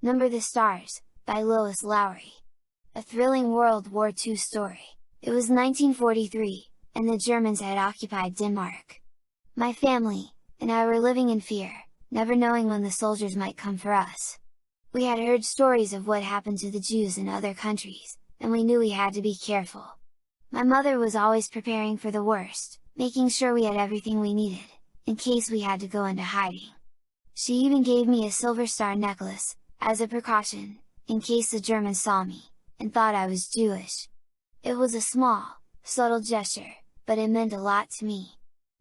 Number the Stars, by Lois Lowry. A thrilling World War II story. It was 1943, and the Germans had occupied Denmark. My family, and I were living in fear, never knowing when the soldiers might come for us. We had heard stories of what happened to the Jews in other countries, and we knew we had to be careful. My mother was always preparing for the worst, making sure we had everything we needed, in case we had to go into hiding. She even gave me a silver star necklace, as a precaution, in case the Germans saw me, and thought I was Jewish. It was a small, subtle gesture, but it meant a lot to me.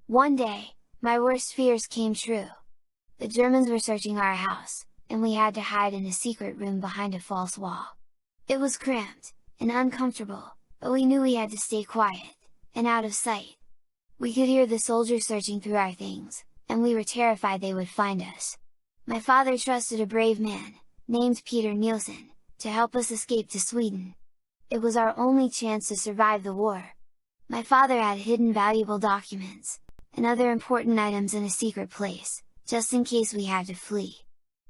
One day, my worst fears came true. The Germans were searching our house, and we had to hide in a secret room behind a false wall. It was cramped, and uncomfortable, but we knew we had to stay quiet, and out of sight. We could hear the soldiers searching through our things, and we were terrified they would find us. My father trusted a brave man, named Peter Nielsen, to help us escape to Sweden. It was our only chance to survive the war. My father had hidden valuable documents, and other important items in a secret place, just in case we had to flee.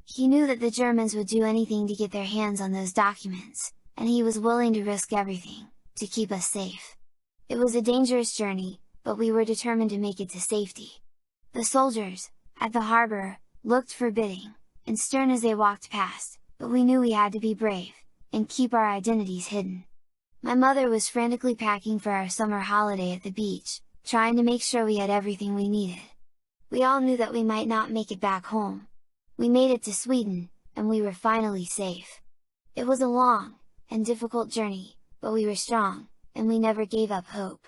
He knew that the Germans would do anything to get their hands on those documents, and he was willing to risk everything, to keep us safe. It was a dangerous journey, but we were determined to make it to safety. The soldiers, at the harbor, looked forbidding, and stern as they walked past, but we knew we had to be brave, and keep our identities hidden. My mother was frantically packing for our summer holiday at the beach, trying to make sure we had everything we needed. We all knew that we might not make it back home. We made it to Sweden, and we were finally safe. It was a long, and difficult journey, but we were strong, and we never gave up hope.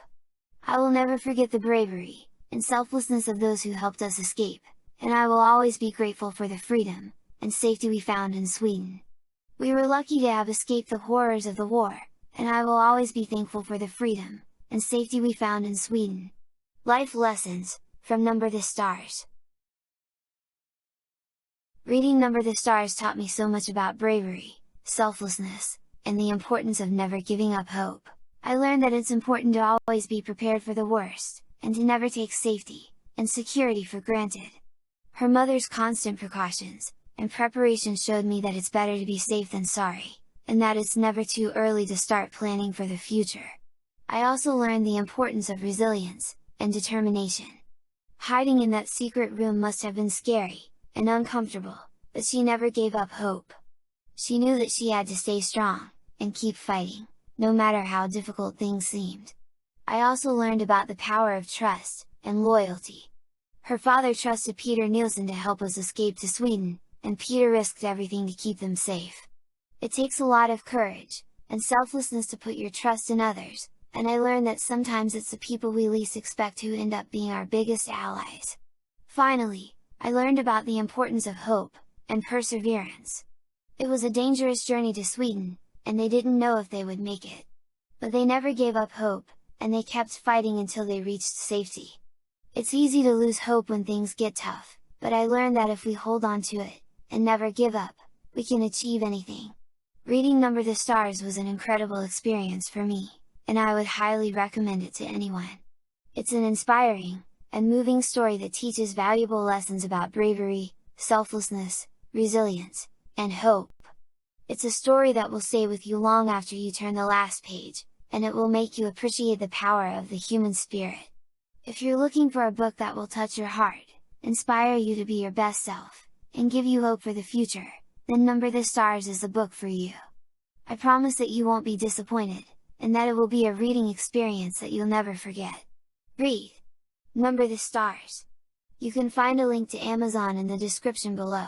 I will never forget the bravery, and selflessness of those who helped us escape, and I will always be grateful for the freedom, and safety we found in Sweden. We were lucky to have escaped the horrors of the war, and I will always be thankful for the freedom, and safety we found in Sweden. Life Lessons, from Number the Stars. Reading Number the Stars taught me so much about bravery, selflessness, and the importance of never giving up hope. I learned that it's important to always be prepared for the worst, and to never take safety, and security for granted. Her mother's constant precautions, and preparation showed me that it's better to be safe than sorry, and that it's never too early to start planning for the future. I also learned the importance of resilience, and determination. Hiding in that secret room must have been scary, and uncomfortable, but she never gave up hope. She knew that she had to stay strong, and keep fighting, no matter how difficult things seemed. I also learned about the power of trust, and loyalty. Her father trusted Peter Nielsen to help us escape to Sweden, and Peter risked everything to keep them safe. It takes a lot of courage, and selflessness to put your trust in others, and I learned that sometimes it's the people we least expect who end up being our biggest allies. Finally, I learned about the importance of hope, and perseverance. It was a dangerous journey to Sweden, and they didn't know if they would make it. But they never gave up hope, and they kept fighting until they reached safety. It's easy to lose hope when things get tough, but I learned that if we hold on to it, and never give up, we can achieve anything. Reading Number the Stars was an incredible experience for me, and I would highly recommend it to anyone. It's an inspiring, and moving story that teaches valuable lessons about bravery, selflessness, resilience, and hope. It's a story that will stay with you long after you turn the last page, and it will make you appreciate the power of the human spirit. If you're looking for a book that will touch your heart, inspire you to be your best self, and give you hope for the future, then Number the Stars is the book for you. I promise that you won't be disappointed, and that it will be a reading experience that you'll never forget. Read Number the Stars! You can find a link to Amazon in the description below.